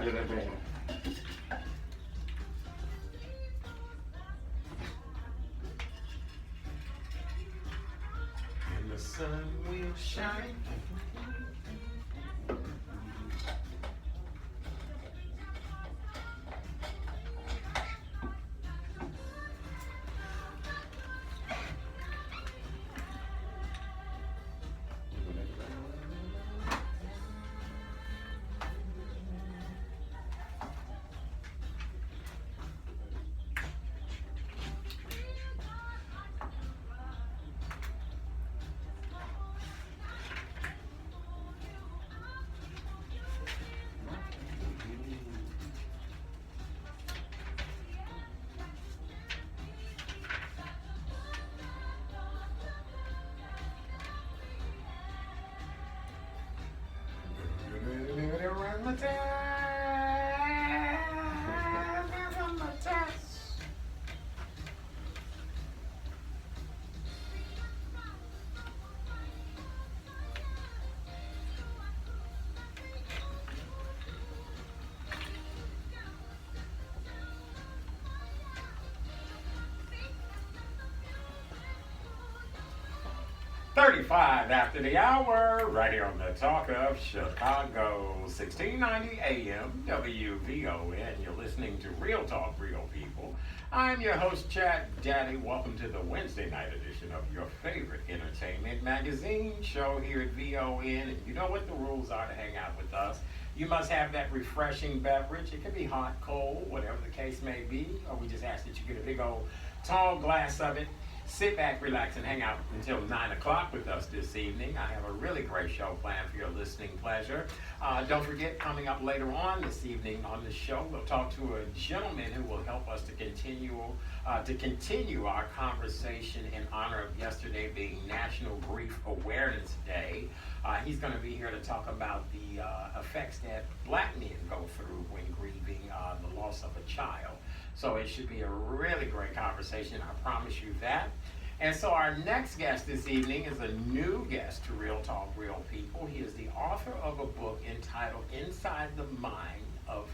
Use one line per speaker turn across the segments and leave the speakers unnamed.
Fabulous band.
And the sun will shine. Around the time, from the test. "35 after the hour, right here on the Talk of Chicago, 1690 AM, WVON. You're listening to Real Talk, Real People. I'm your host, Chad Daddy. Welcome to the Wednesday night edition of your favorite entertainment magazine show here at VON. And you know what the rules are to hang out with us. You must have that refreshing beverage. It can be hot, cold, whatever the case may be. Or we just ask that you get a big old tall glass of it. Sit back, relax, and hang out until 9 o'clock with us this evening. I have a really great show planned for your listening pleasure. Don't forget, coming up later on this evening on the show, we'll talk to a gentleman who will help us to continue our conversation in honor of yesterday being National Grief Awareness Day. He's going to be here to talk about the effects that black men go through when grieving the loss of a child. So it should be a really great conversation, I promise you that. And so our next guest this evening is a new guest to Real Talk, Real People. He is the author of a book entitled Inside the Mind of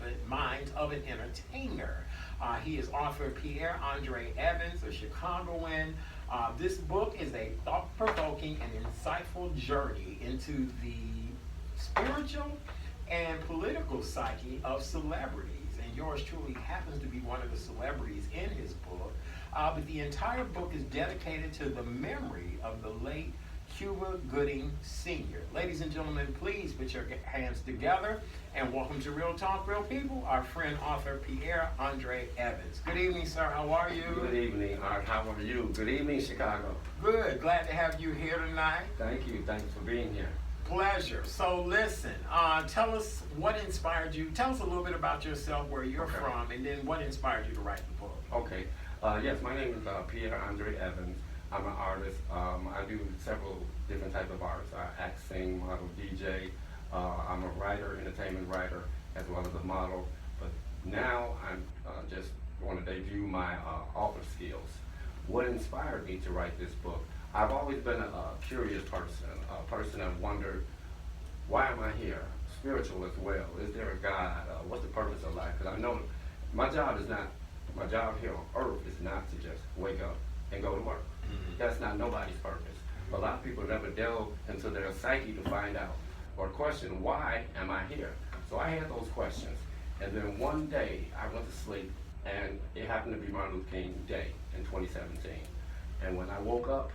an Entertainer. He is author Pierre Evans, a Chicagoan. This book is a thought-provoking and insightful journey into the spiritual and political psyche of celebrities. And yours truly happens to be one of the celebrities in his book. But the entire book is dedicated to the memory of the late Cuba Gooding Sr. Ladies and gentlemen, please put your hands together and welcome to Real Talk, Real People, our friend, author, Pierre Evans. Good evening, sir. How are you?
Good evening, Art. How are you? Good evening, Chicago.
Good. Glad to have you here tonight.
Thank you. Thanks for being here.
Pleasure. So listen, tell us what inspired you. Tell us a little bit about yourself, where you're from, and then what inspired you to write the book.
Okay. Yes, my name is Pierre Evans. I'm an artist. I do several different types of arts. I act, sing, model, DJ. I'm a writer, entertainment writer, as well as a model. But now I'm just want to debut my author skills. What inspired me to write this book? I've always been a curious person, a person that wondered, why am I here? Spiritual as well. Is there a God? What's the purpose of life? Because I know my job here on earth is not to just wake up and go to work. Mm-hmm. That's not nobody's purpose. But a lot of people never delve into their psyche to find out or question, why am I here? So I had those questions. And then one day I went to sleep, and it happened to be Martin Luther King Day in 2017. And when I woke up,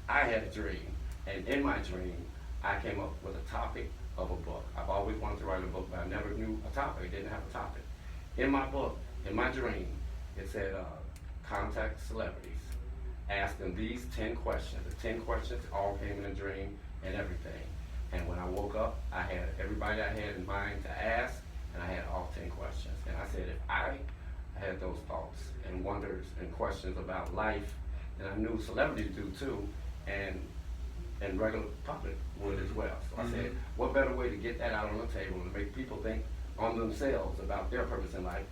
I had a dream. And in my dream, I came up with a topic of a book. I've always wanted to write a book, but I never knew a topic. I didn't have a topic. In my book, in my dream, it said, contact celebrities. Ask them these 10 questions. The 10 questions all came in a dream and everything. And when I woke up, I had everybody I had in mind to ask, and I had all 10 questions. And I said, if I had those thoughts and wonders and questions about life, then I knew celebrities do too, and regular public would as well. So I said, what better way to get that out on the table and make people think on themselves about their purpose in life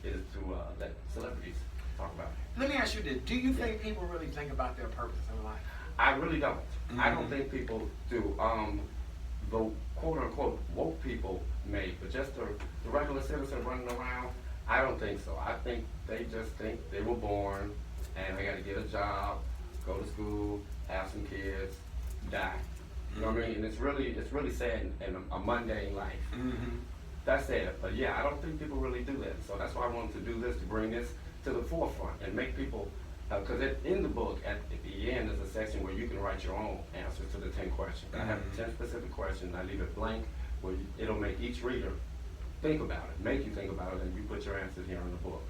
is to let celebrities talk about it.
Let me ask you this. Do you think people really think about their purpose in life?
I really don't. I don't think people do. the quote-unquote woke people may, but just the regular citizen running around, I don't think so. I think they just think they were born and they gotta get a job, go to school, have some kids, die. You know what I mean? And it's really sad in a mundane life.
Mm-hmm.
That's sad. But yeah, I don't think people really do that. So that's why I wanted to do this, to bring this to the forefront and make people, because in the book, at the end, there's a section where you can write your own answers to the 10 questions. I have 10 specific questions. I leave it blank, where it'll make each reader think about it, make you think about it, and you put your answers here in the book.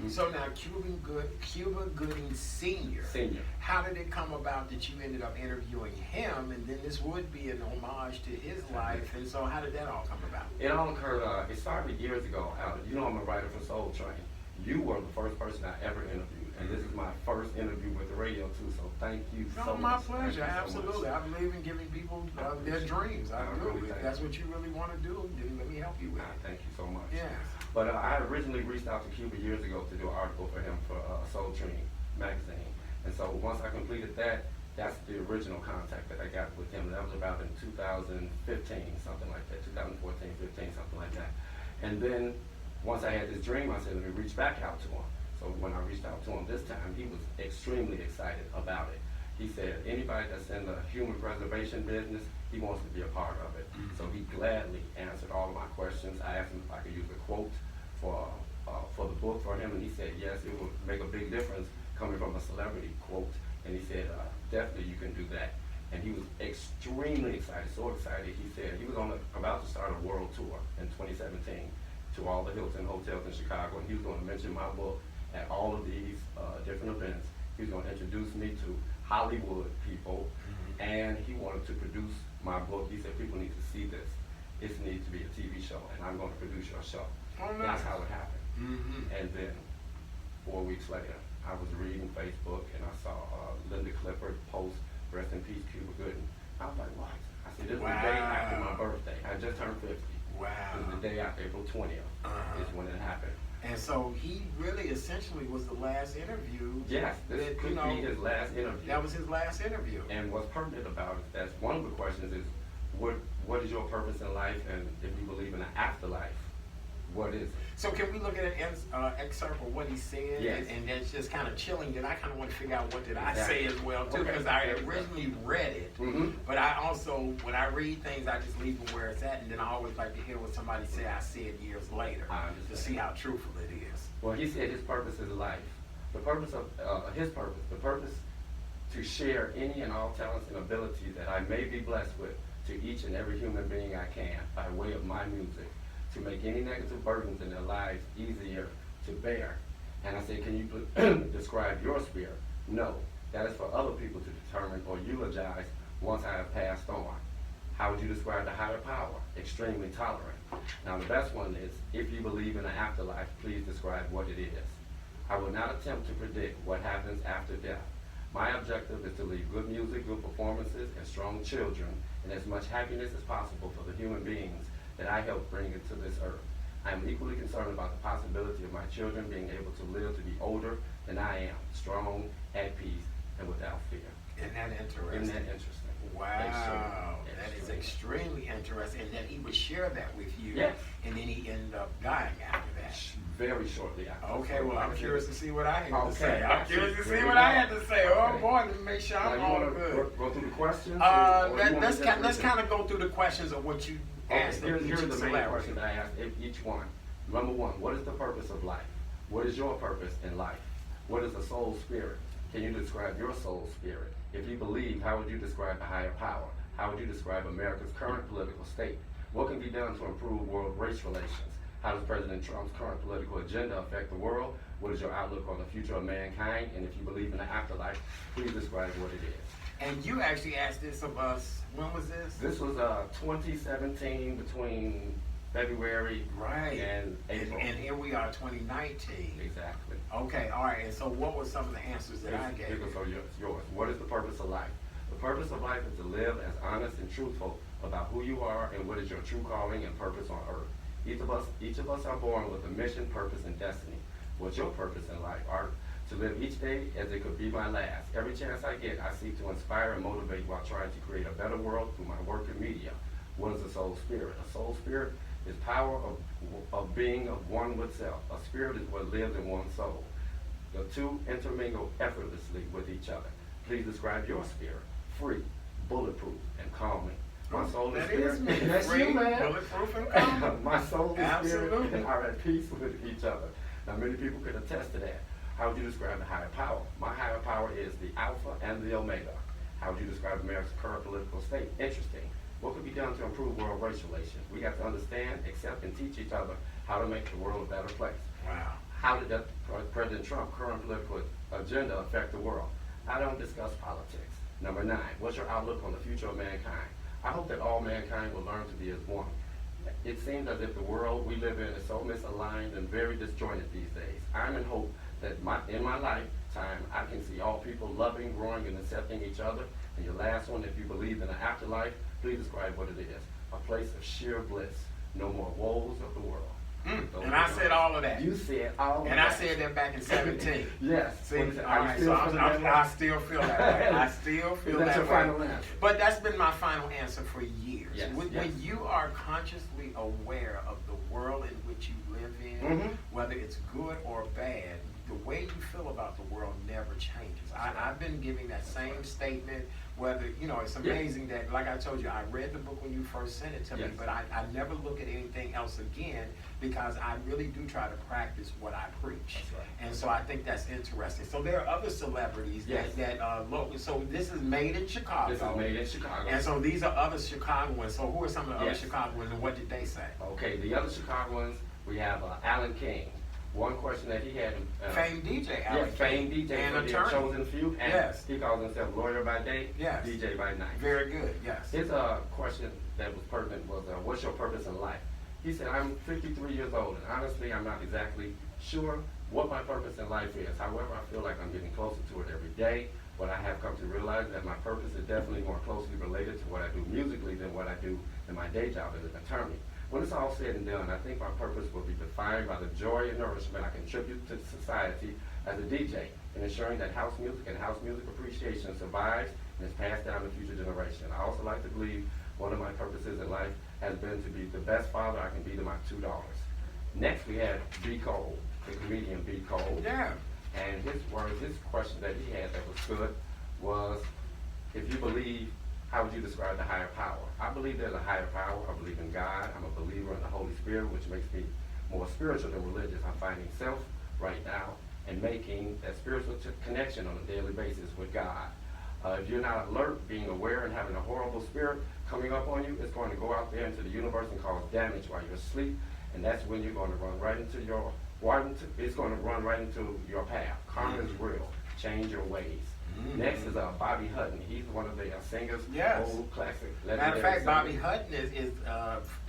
So now, Cuba Gooding Sr.
Senior.
How did it come about that you ended up interviewing him, and then this would be an homage to his life, and so how did that all come about?
It all occurred, it started years ago. You know I'm a writer for Soul Train. You were the first person I ever interviewed, and this is my first interview with the radio too, so thank you so much.
My pleasure,
Thank you so
absolutely.
much.
I believe in giving people their dreams. I do.
really
If
thank
that's
you.
what you really want to do, then let me help you with it.
Thank you so much.
Yeah.
But I originally reached out to Cuba years ago to do an article for him for Soul Train magazine, and so once I completed that, that's the original contact that I got with him. That was about in 2015, something like that, 2014, 15, something like that. And then once I had this dream, I said, let me reach back out to him. So when I reached out to him this time, he was extremely excited about it. He said anybody that's in the human preservation business, he wants to be a part of it. So he gladly answered all of my questions. I asked him if I could use a quote for the book for him, and he said yes, it would make a big difference coming from a celebrity quote. And he said definitely you can do that. And he was extremely excited, so excited. He said he was about to start a world tour in 2017 to all the Hilton hotels in Chicago, and he was going to mention my book at all of these different events. He was going to introduce me to Hollywood people, and he wanted to produce my book. He said people need to see this. It needs to be a TV show, and I'm going to produce your show.
Oh, nice.
That's how it happened. And then 4 weeks later, I was reading Facebook, and I saw Linda Clifford post, "Rest in peace, Cuba Gooding." I was like, what? I said, this is the day after my birthday. I just turned 50.
Wow.
It was the day after April 20th is when it happened.
And so he really essentially was the last interview.
Yes, this
that,
could be his last interview.
That was his last interview.
And what's pertinent about it, that's one of the questions is, what is your purpose in life, and if you believe in an afterlife, what is it?
So can we look at an excerpt of what he said?
Yes.
And that's just kind of chilling. Then I kind of want to figure out what did I
Exactly.
say as well too,
Okay.
because I originally read it. But I also, when I read things, I just leave it where it's at, and then I always like to hear what somebody said I said years later
I understand.
to see how truthful it is.
Well, he said his purpose is life. The purpose of the purpose to share any and all talents and abilities that I may be blessed with to each and every human being I can by way of my music, to make any negative burdens in their lives easier to bear. And I said, can you describe your spirit? No, that is for other people to determine or eulogize once I have passed on. How would you describe the higher power? Extremely tolerant. Now the best one is, if you believe in an afterlife, please describe what it is. I will not attempt to predict what happens after death. My objective is to leave good music, good performances, and strong children, and as much happiness as possible for the human beings that I help bring into this earth. I am equally concerned about the possibility of my children being able to live to be older than I am, strong, at peace, and without fear.
Isn't that interesting?
Isn't that interesting?
Wow, that is extremely interesting. And that he would share that with you,
Yes.
and then he ended up dying after that.
Very shortly after.
Okay, well, I'm curious to see what I had to
Okay.
say. I'm curious to see
Here we
what I
go.
had to say. Oh
Okay.
boy, let me make sure
Now,
I'm
you
all
wanna
good.
go through the questions?
Let's kind of go through the questions of what you asked
Okay,
of each
here's the main
celebrity.
question that I asked each one. Number one, what is the purpose of life? What is your purpose in life? What is a soul spirit? Can you describe your soul spirit? If you believe, how would you describe the higher power? How would you describe America's current political state? What can be done to improve world race relations? How does President Trump's current political agenda affect the world? What is your outlook on the future of mankind? And if you believe in the afterlife, please describe what it is.
And you actually asked this of us. When was this?
This was 2017, between February
Right.
and April.
And here we are, 2019.
Exactly.
Okay, all right. And so what were some of the answers that I gave?
So yours. What is the purpose of life? The purpose of life is to live as honest and truthful about who you are and what is your true calling and purpose on earth. Each of us are born with a mission, purpose, and destiny. What's your purpose in life? to live each day as it could be my last. Every chance I get, I seek to inspire and motivate while trying to create a better world through my work in media. What is a soul spirit? A soul spirit is power of being of one with self. A spirit is what lives in one soul. The two intermingle effortlessly with each other. Please describe your spirit. Free, bulletproof, and calming. My soul is spirit.
That's
Free,
you, man. Bulletproof and calming.
My soul and spirit
Absolutely.
are at peace with each other. Now, many people could attest to that. How would you describe the higher power? My higher power is the Alpha and the Omega. How would you describe America's current political state? Interesting. What could be done to improve world race relations? We have to understand, accept, and teach each other how to make the world a better place.
Wow.
How did President Trump's current political agenda affect the world? I don't discuss politics. Number 9, what's your outlook on the future of mankind? I hope that all mankind will learn to be as one. It seems as if the world we live in is so misaligned and very disjointed these days. I'm in hope that in my lifetime, I can see all people loving, growing, and accepting each other. And your last one, if you believe in an afterlife, please describe what it is. A place of sheer bliss. No more woes of the world.
And I said all of that.
You said all of that.
And I said that back in 17.
Yes.
See,
What is it?
all
Are you
right,
still
so
feeling
I'm,
that
I
way?
still feel that way. I still feel
That's
that
your
way.
final answer.
But that's been my final answer for years.
Yes,
When
yes.
you are consciously aware of the world in which you live in,
Mhm.
whether it's good or bad, the way you feel about the world never changes. I've been giving that same statement, whether, it's amazing that, like I told you, I read the book when you first sent it to me,
Yes.
but I never look at anything else again because I really do try to practice what I preach.
That's right.
And so I think that's interesting. So there are other celebrities
Yes.
that local. So this is made in Chicago.
This is made in Chicago.
And so these are other Chicagoans. So who are some of the other
Yes.
Chicagoans and what did they say?
Okay, the other Chicagoans, we have Alan King. One question that he had.
Famed DJ, Alan
Yes, famed
King,
DJ
and
for the
attorney.
chosen few. And
Yes.
he calls himself lawyer by day,
Yes.
DJ by night.
Very good, yes.
His question that was pertinent was, what's your purpose in life? He said, I'm 53 years old, and honestly, I'm not exactly sure what my purpose in life is. However, I feel like I'm getting closer to it every day. But I have come to realize that my purpose is definitely more closely related to what I do musically than what I do in my day job as an attorney. When it's all said and done, I think my purpose will be defined by the joy and nourishment I contribute to society as a DJ, in ensuring that house music and house music appreciation survives and is passed down to future generations. I also like to believe one of my purposes in life has been to be the best father I can be to my 2 daughters. Next, we had B. Cole, the comedian B. Cole.
Yeah.
And his question that he had that was good was, if you believe, how would you describe the higher power? I believe there's a higher power. I believe in God. I'm a believer in the Holy Spirit, which makes me more spiritual than religious. I'm finding self right now and making that spiritual connection on a daily basis with God. If you're not alert, being aware, and having a horrible spirit coming up on you, it's going to go out there into the universe and cause damage while you're asleep. And that's when you're going to run right into it's going to run right into your path. Karma is real. Change your ways. Next is Bobby Hutton. He's one of the singers,
Yes.
old classic.
Matter of
legendary
fact, Bobby
singers.
Hutton is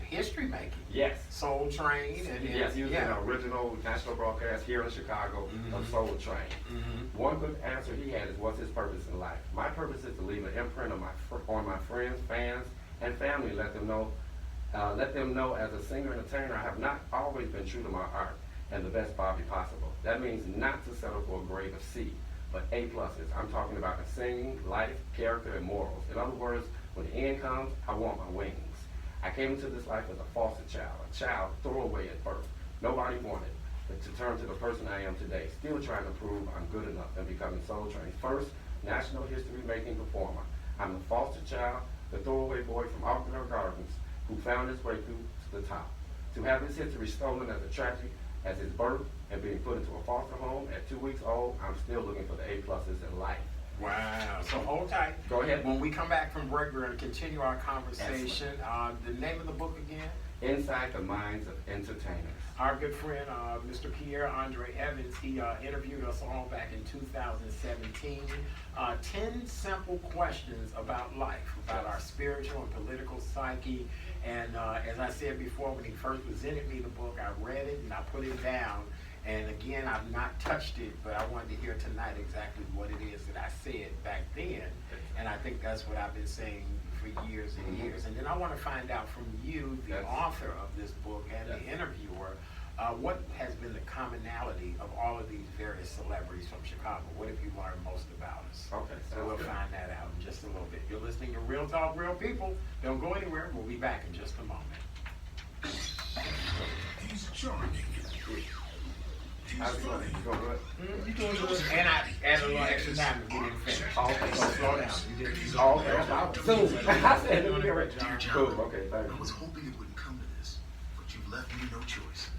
history making.
Yes.
Soul Train. And
Yes, he was
yeah.
an original national broadcast here in Chicago of Soul Train. One good answer he had is, what's his purpose in life? My purpose is to leave an imprint on my friends, fans, and family. Let them know as a singer and entertainer, I have not always been true to my art and the best Bobby possible. That means not to settle for a grade of C, but A pluses. I'm talking about the singing, life, character, and morals. In other words, when the end comes, I want my wings. I came into this life as a foster child, a child throwaway at birth. Nobody wanted but to turn to the person I am today, still trying to prove I'm good enough and becoming Soul Train's first national history-making performer. I'm a foster child, the throwaway boy from Auckland Gardens who found his way through to the top. To have his history stolen as a tragedy as his birth and being put into a foster home at 2 weeks old, I'm still looking for the A pluses in life.
Wow. So hold tight.
Go ahead.
When we come back from break, we're going to continue our conversation. The name of the book again?
Inside the Minds of Entertainers.
Our good friend, Mr. Pierre Andre Evans, he interviewed us all back in 2017. 10 simple questions about life, about our spiritual and political psyche. And as I said before, when he first presented me the book, I read it and I put it down. And again, I've not touched it, but I wanted to hear tonight exactly what it is that I said back then. And I think that's what I've been saying for years and years. And then I want to find out from you, the author of this book and the interviewer, What has been the commonality of all of these various celebrities from Chicago? What have you learned most about us?
Okay,
So
sounds
we'll
good.
find that out in just a little bit. You're listening to Real Talk, Real People. Don't go anywhere. We'll be back in just a moment.
He's charming. He's
How's it going?
funny.
You going good?
You doing good. And I added a little extra time to get in finish.
Okay.
So slow down. You did.
Oh, okay, I was soon. I said, let me get ready.
Dear
Cool,
John,
okay, thank
I
you.
was hoping it wouldn't come to this, but you've left me no choice.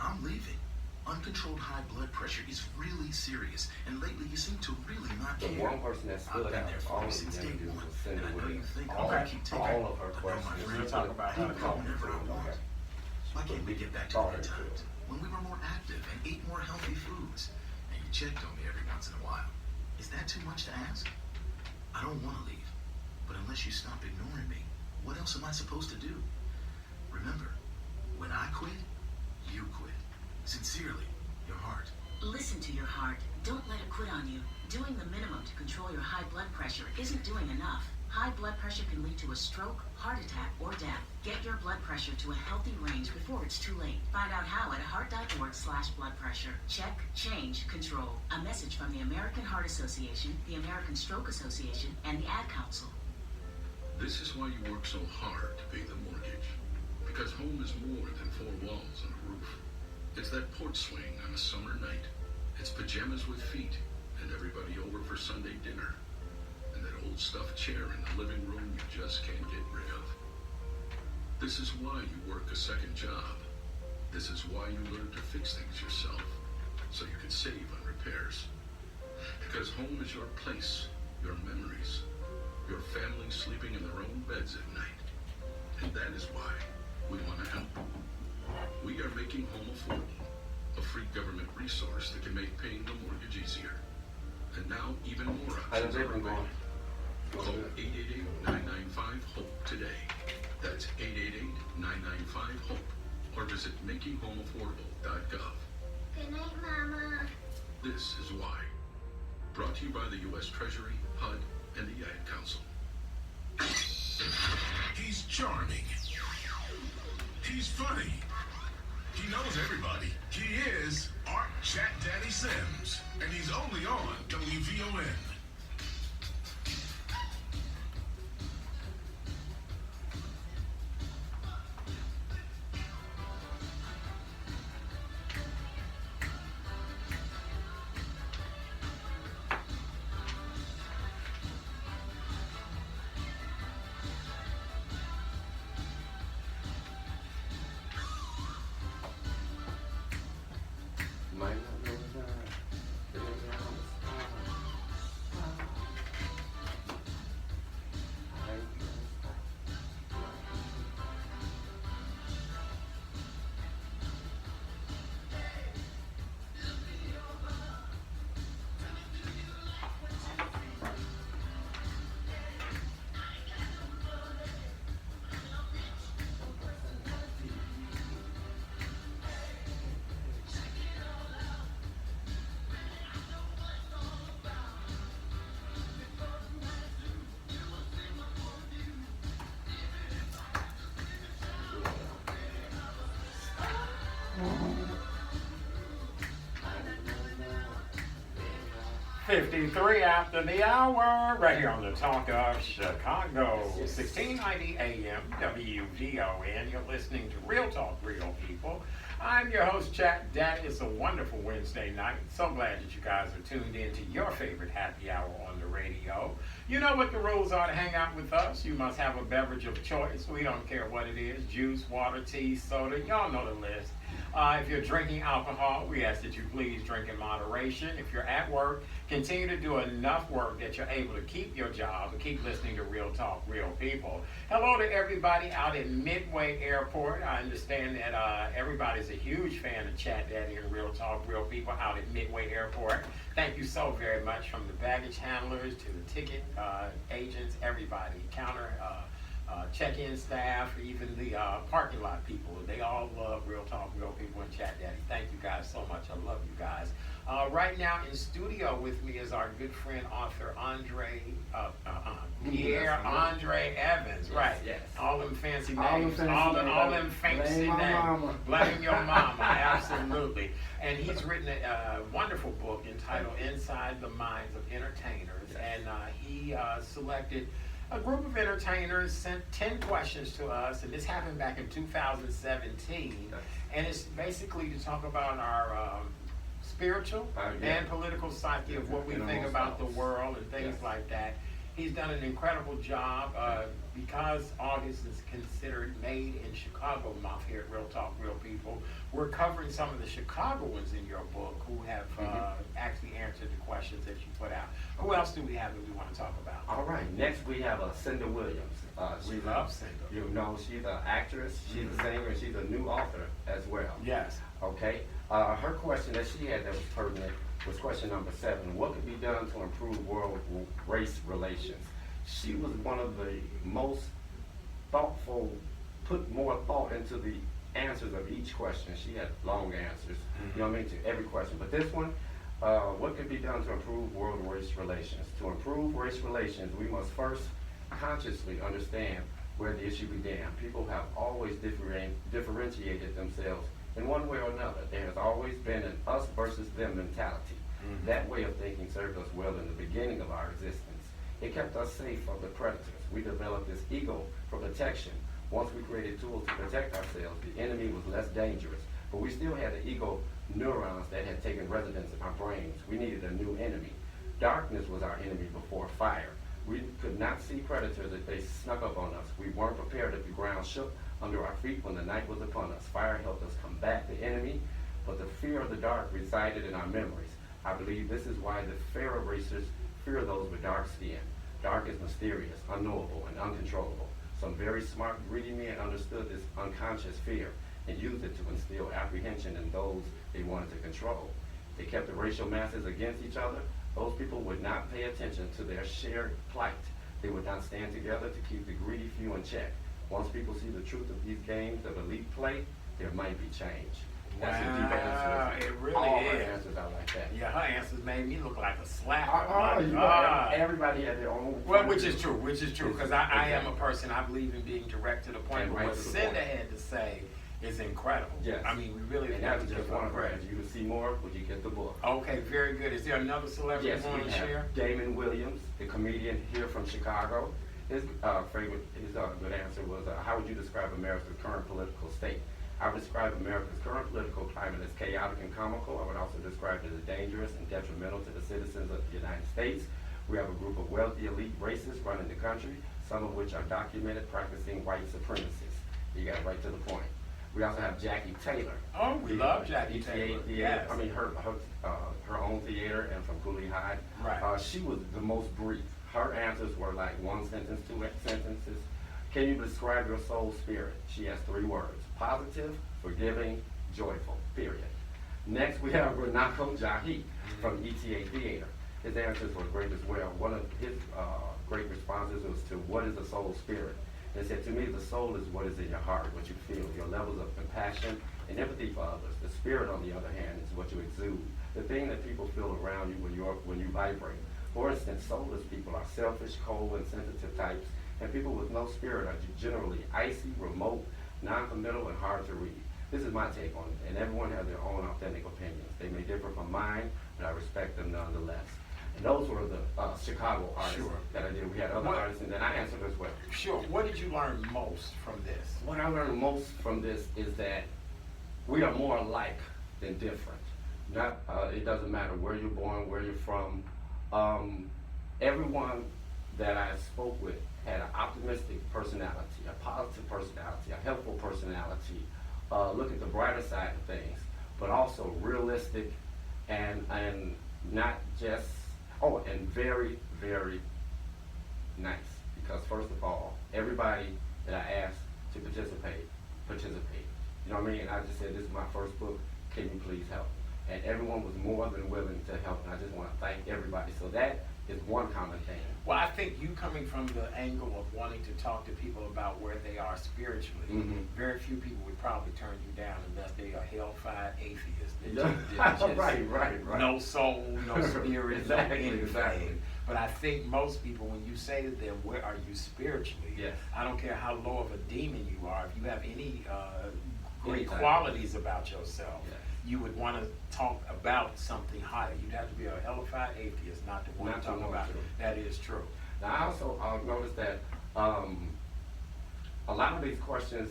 I'm leaving. Uncontrolled high blood pressure is really serious, and lately you seem to really not
The
care.
one person that
I've
stood
been
out
there
of
for
all
you
of
since
them
day
dudes
one,
was Cindy
and I know you
Williams.
think
Okay.
I'm gonna keep taking
All of her
but no, my
questions.
friend,
We'll talk about
I
that in a
can call
moment.
whenever I want. Why can't we get back to the good times when we were more active and ate more healthy foods, and you checked on me every once in a while? Is that too much to ask? I don't want to leave, but unless you stop ignoring me, what else am I supposed to do? Remember, when I quit, you quit. Sincerely, your heart.
Listen to your heart. Don't let it quit on you. Doing the minimum to control your high blood pressure isn't doing enough. High blood pressure can lead to a stroke, heart attack, or death. Get your blood pressure to a healthy range before it's too late. Find out how at heart.org/blood pressure. Check, change, control. A message from the American Heart Association, the American Stroke Association, and the Ad Council.
This is why you work so hard to pay the mortgage. Because home is more than four walls and a roof. It's that porch swing on a summer night. It's pajamas with feet and everybody over for Sunday dinner. And that old stuffed chair in the living room you just can't get rid of. This is why you work a second job. This is why you learn to fix things yourself, so you can save on repairs. Because home is your place, your memories, your family sleeping in their own beds at night. And that is why we want to help. We are making home affordable, a free government resource that can make paying the mortgage easier. And now even more
How's
options
it
are
been going?
available. Call 888-995-HOPE today. That's 888-995-HOPE. Or visit makinghomeaffordable.gov.
Good night, Mama.
This is why. Brought to you by the U.S. Treasury, HUD, and the Ad Council.
He's charming. He's funny. He knows everybody. He is Art Chat Daddy Sims, and he's only on WVON.
Might not know the time. It ain't on the spot.
$53 after the hour, right here on the Talk of Chicago, 1690 AM, WVON. You're listening to Real Talk, Real People. I'm your host, Chat Daddy. It's a wonderful Wednesday night. So glad that you guys are tuned in to your favorite happy hour on the radio. You know what the rules are to hang out with us. You must have a beverage of choice. We don't care what it is, juice, water, tea, soda. Y'all know the list. If you're drinking alcohol, we ask that you please drink in moderation. If you're at work, continue to do enough work that you're able to keep your job and keep listening to Real Talk, Real People. Hello to everybody out at Midway Airport. I understand that everybody's a huge fan of Chat Daddy and Real Talk, Real People out at Midway Airport. Thank you so very much, from the baggage handlers to the ticket agents, everybody, counter check-in staff, even the parking lot people. They all love Real Talk, Real People, and Chat Daddy. Thank you guys so much. I love you guys. Right now in studio with me is our good friend, author Pierre Andre Evans. Right.
Yes.
All them fancy
All them
names.
fancy
All
names.
them fancy
Blame my
names.
mama.
Blame your mama. Absolutely. And he's written a wonderful book entitled Inside the Minds of Entertainers.
Yes.
And he selected a group of entertainers, sent 10 questions to us, and this happened back in 2017.
Yes.
And it's basically to talk about our spiritual
Yeah.
and political psyche of what we think
Innermost
about the
thoughts.
world and things
Yes.
like that. He's done an incredible job because August is considered Made in Chicago month here at Real Talk Real People. We're covering some of the Chicagoans in your book who have actually answered the questions that you put out. Who else do we have that we want to talk about?
All right, next we have Cinda Williams.
We love Cinda.
You know, she's an actress, she's a singer, and she's a new author as well.
Yes.
Okay, her question that she had that was pertinent was question number 7. What could be done to improve world race relations? She was one of the most thoughtful, put more thought into the answers of each question. She had long answers, you know what I mean, to every question. But this one, what could be done to improve world race relations? To improve race relations, we must first consciously understand where the issue began. People have always differentiated themselves in one way or another. There has always been an us versus them mentality. That way of thinking served us well in the beginning of our existence. It kept us safe from the predators. We developed this ego for protection. Once we created tools to protect ourselves, the enemy was less dangerous. But we still had the ego neurons that had taken residence in our brains. We needed a new enemy. Darkness was our enemy before fire. We could not see predators if they snuck up on us. We weren't prepared if the ground shook under our feet when the night was upon us. Fire helped us combat the enemy, but the fear of the dark resided in our memories. I believe this is why the fairer races fear those with dark skin. Dark is mysterious, unknowable, and uncontrollable. Some very smart, greedy men understood this unconscious fear and used it to instill apprehension in those they wanted to control. They kept the racial masses against each other. Those people would not pay attention to their shared plight. They would not stand together to keep the greedy few in check. Once people see the truth of these games of elite play, there might be change. That's a deep answer.
It really
All
is.
her answers are like that.
Yeah, her answers made me look like a slapper.
You know, everybody had their own.
Well, which is true, because I am a person, I believe in being direct to the point,
And
but
right
what
to the
Cinda
point.
had to say is incredible.
Yes.
I mean, we really
And
have
that's
to
just
give
one
her
branch.
credit.
You can see more when you get the book.
Okay, very good. Is there another celebrity
Yes,
you want
we
to share?
have Damon Williams, the comedian here from Chicago. His good answer was, how would you describe America's current political state? I would describe America's current political climate as chaotic and comical. I would also describe it as dangerous and detrimental to the citizens of the United States. We have a group of wealthy elite racists running the country, some of which are documented practicing white supremacists. You got right to the point. We also have Jackie Taylor.
Oh, we love Jackie
ETA
Taylor.
Theater.
Yes.
I mean, her own theater and from Cooley High.
Right.
She was the most brief. Her answers were like one sentence, 2 sentences. Can you describe your soul spirit? She has 3 words: positive, forgiving, joyful, period. Next, we have Renato Jahi from ETA Theater. His answers were great as well. One of his great responses was to what is the soul spirit? They said, to me, the soul is what is in your heart, what you feel, your levels of compassion and empathy for others. The spirit, on the other hand, is what you exude, the thing that people feel around you when you vibrate. For instance, soulless people are selfish, cold, and sensitive types, and people with no spirit are generally icy, remote, non-committal, and hard to read. This is my take on it, and everyone has their own authentic opinions. They may differ from mine, but I respect them nonetheless. And those were the Chicago artists that I did. We had other artists, and then I answered as well.
Sure. What did you learn most from this?
What I learned most from this is that we are more alike than different. It doesn't matter where you're born, where you're from. Everyone that I spoke with had an optimistic personality, a positive personality, a helpful personality. Look at the brighter side of things, but also realistic and not just, and very, very nice. Because first of all, everybody that I asked to participated. You know what I mean? And I just said, this is my first book, can you please help? And everyone was more than willing to help, and I just want to thank everybody. So that is one common thing.
Well, I think you coming from the angle of wanting to talk to people about where they are spiritually, very few people would probably turn you down unless they are hellfire atheists.
Right.
No soul, no spirit,
Exactly,
no anything.
exactly.
But I think most people, when you say to them, where are you spiritually?
Yes.
I don't care how low of a demon you are, if you have any great
Anytime.
qualities about yourself,
Yes.
you would want to talk about something higher. You'd have to be a hellfire atheist, not to want
Not
to
to
talk
want
about
to.
it. That is true.
Now, I also noticed that a lot of these questions,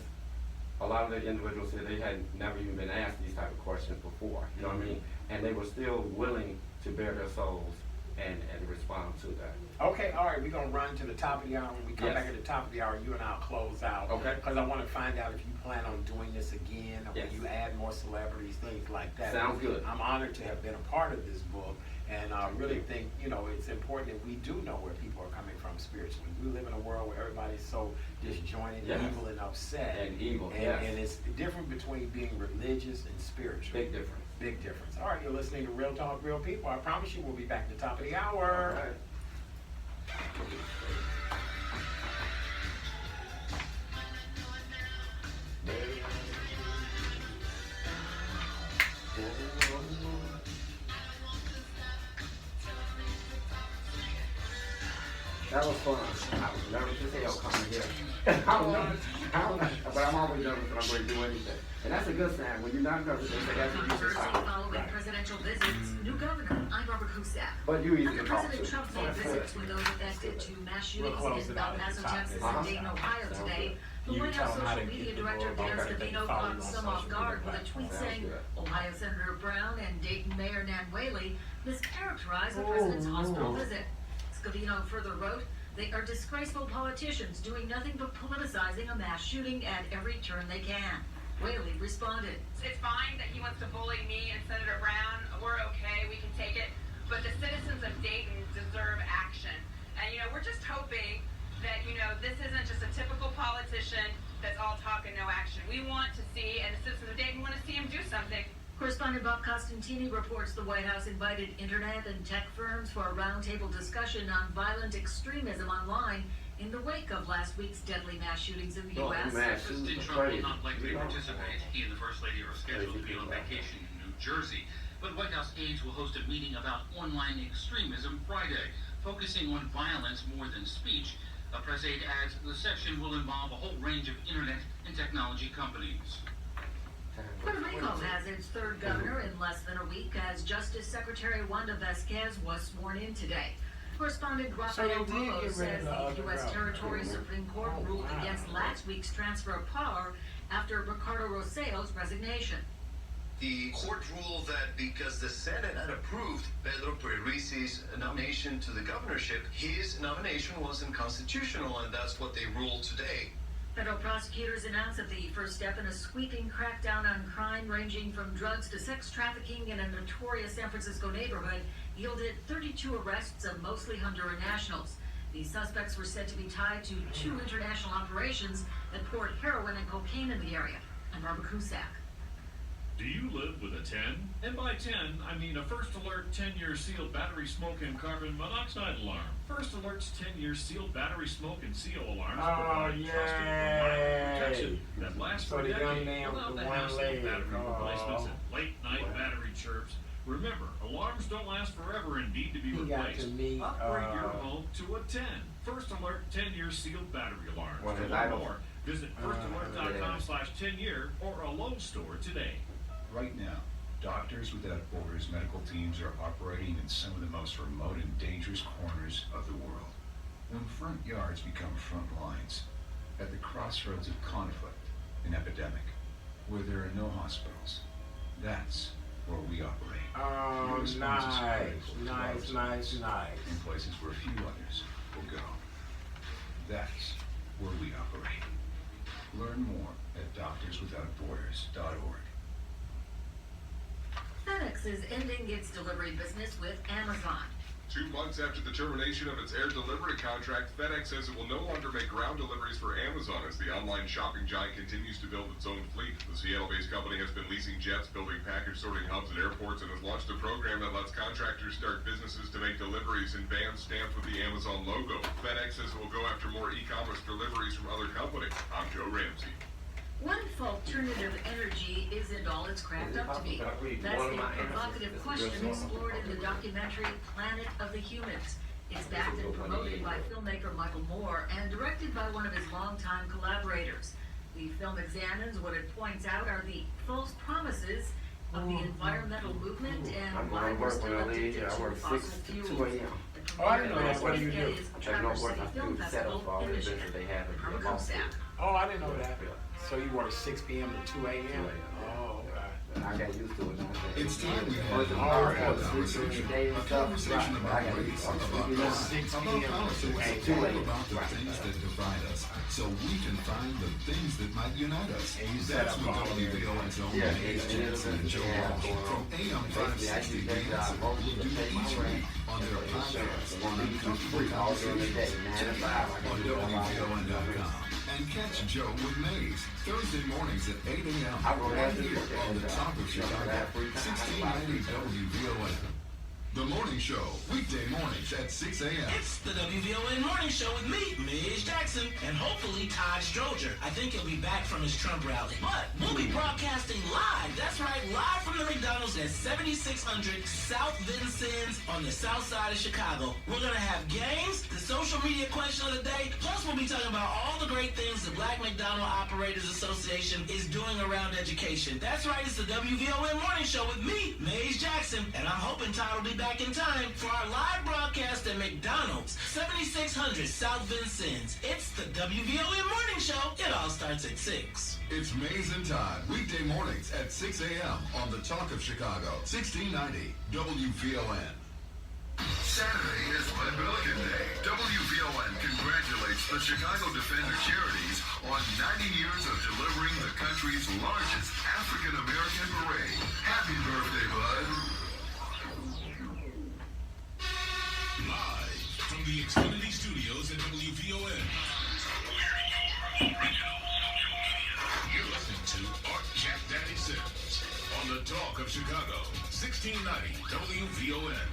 a lot of the individuals said they had never even been asked these type of questions before, you know what I mean? And they were still willing to bare their souls and respond to that.
Okay, all right, we're going to run to the top of the hour. When we come
Yes.
back at the top of the hour, you and I'll close out.
Okay.
Because I want to find out if you plan on doing this again, or
Yes.
when you add more celebrities, things like that.
Sounds good.
I'm honored to have been a part of this book, and I really think, it's important that we do know where people are coming from spiritually. We live in a world where everybody's so disjointed,
Yes.
evil, and upset.
And evil,
and,
yes.
and it's different between being religious and spiritual.
Big difference.
Big difference. All right, you're listening to Real Talk, Real People. I promise you we'll be back at the top of the hour.
All right. That was fun. I was nervous as hell coming here. I was nervous. But I'm always nervous when I'm going to do anything. And that's a good sign. When you're not nervous, they say that's a good
Controversy
sign.
following presidential visits. New governor, I'm Barbara Cusack.
But you easy
After
to talk
President
to.
Trump made visits with those affected to mass shootings
close
in
it out
El
at
Paso,
the top.
Texas,
Uh-huh.
and Dayton, Ohio
Sounds
today,
good.
the
You
White
tell
House
them how to
social
get
media
the
director
word.
Dan
Okay, they can
Scavino
follow you
caught
on
some
social
off guard
media
with a tweet
platforms.
saying
Sounds good.
Ohio Senator Brown and Dayton Mayor Nan Whaley mischaracterized the president's hospital visit. Scavino further wrote, "They are disgraceful politicians doing nothing but politicizing a mass shooting at every turn they can." Whaley responded,
It's fine that he wants to bully me and Senator Brown. We're okay. We can take it. But the citizens of Dayton deserve action. And, we're just hoping that, this isn't just a typical politician that's all talk and no action. We want to see, and the citizens of Dayton want to see him do something.
Correspondent Bob Costantini reports the White House invited internet and tech firms for a roundtable discussion on violent extremism online in the wake of last week's deadly mass shootings in the U.S.
President Trump will not likely participate. He and the First Lady are scheduled to be on vacation in New Jersey. But White House aides will host a meeting about online extremism Friday, focusing on violence more than speech. A press aide adds the session will involve a whole range of internet and technology companies.
Puerto Rico has its third governor in less than a week as Justice Secretary Wanda Vasquez was sworn in today. Correspondent Rafael
they did get
Rubio
rid of
says
the
the
other
U.S.
governor.
Territory Supreme Court ruled against last week's transfer of power after Ricardo Rosello's resignation.
The court ruled that because the Senate had approved Pedro Pierre's nomination to the governorship, his nomination was unconstitutional, and that's what they ruled today.
Federal prosecutors announced that the first step in a sweeping crackdown on crime ranging from drugs to sex trafficking in a notorious San Francisco neighborhood yielded 32 arrests of mostly Honduran nationals. These suspects were said to be tied to 2 international operations that poured heroin and cocaine in the area. I'm Barbara Cusack.
Do you live with a 10? And by 10, I mean a First Alert 10-year sealed battery smoke and carbon monoxide alarm. First Alert's 10-year sealed battery smoke and CO alarms provide trusted, reliable protection that lasts for a decade without the hassle of battery replacements and late-night battery chirps. Remember, alarms don't last forever and need to be replaced. Upgrade your home to a 10. First Alert 10-year sealed battery alarms. To learn more, visit firstalert.com/10-year or a Lowe's store today.
Right now, Doctors Without Borders medical teams are operating in some of the most remote and dangerous corners of the world. When front yards become front lines, at the crossroads of conflict and epidemic, where there are no hospitals, that's where we operate.
Oh, nice.
In places where few others will go. That's where we operate. Learn more at doctorswithoutborders.org.
FedEx is ending its delivery business with Amazon.
2 months after the termination of its air delivery contract, FedEx says it will no longer make ground deliveries for Amazon as the online shopping giant continues to build its own fleet. The Seattle-based company has been leasing jets, building package sorting hubs at airports, and has launched a program that lets contractors start businesses to make deliveries in vans stamped with the Amazon logo. FedEx says it will go after more e-commerce deliveries from other companies. I'm Joe Ramsey.
What if alternative energy isn't all it's cracked up to be? That's the provocative question explored in the documentary Planet of the Humans. It's backed and promoted by filmmaker Michael Moore and directed by one of his longtime collaborators. The film examines what it points out are the false promises of the environmental movement and why we're still addicted to fossil fuels.
Oh, I didn't know that. What do you do?
Traverse City Film Festival in Michigan. Perma staff.
Oh, I didn't know that. So you work 6 p.m. to 2 a.m.? Oh, okay.
I got used to it.
It's time we
First
have
of all,
our
conversation
conversation about race, about crime, about politics, about the things that divide us, so we can find the things that might unite us. That's what WVON's own Maze Jackson and Joe Walsh from AM 560 Kansas will do each week on their podcast on Uncomfortable Conversations. Check it out on WVON.com. And catch Joe with Maze Thursday mornings at 8 a.m. right here on the top of Chicago, 1690 WVON. The Morning Show, weekday mornings at 6 a.m.
It's the WVON Morning Show with me, Midge Jackson, and hopefully Todd Stroger. I think he'll be back from his Trump rally. But we'll be broadcasting live. That's right, live from the McDonald's at 7600 South Vincennes on the south side of Chicago. We're going to have games, the social media question of the day, plus we'll be talking about all the great things the Black McDonald Operators Association is doing around education. That's right, it's the WVON Morning Show with me, Midge Jackson, and I'm hoping Todd will be back in time for our live broadcast at McDonald's, 7600 South Vincennes. It's the WVON Morning Show. It all starts at 6.
It's Maze and Todd, weekday mornings at 6 a.m. on the Talk of Chicago, 1690 WVON.
Saturday is Lead Pelican Day. WVON congratulates the Chicago Defender Charities on 90 years of delivering the country's largest African-American parade. Happy birthday, bud.
Live from the Xfinity Studios at WVON. Where your original social media. You're listening to Art Jack Daddy Sims on the Talk of Chicago, 1690 WVON.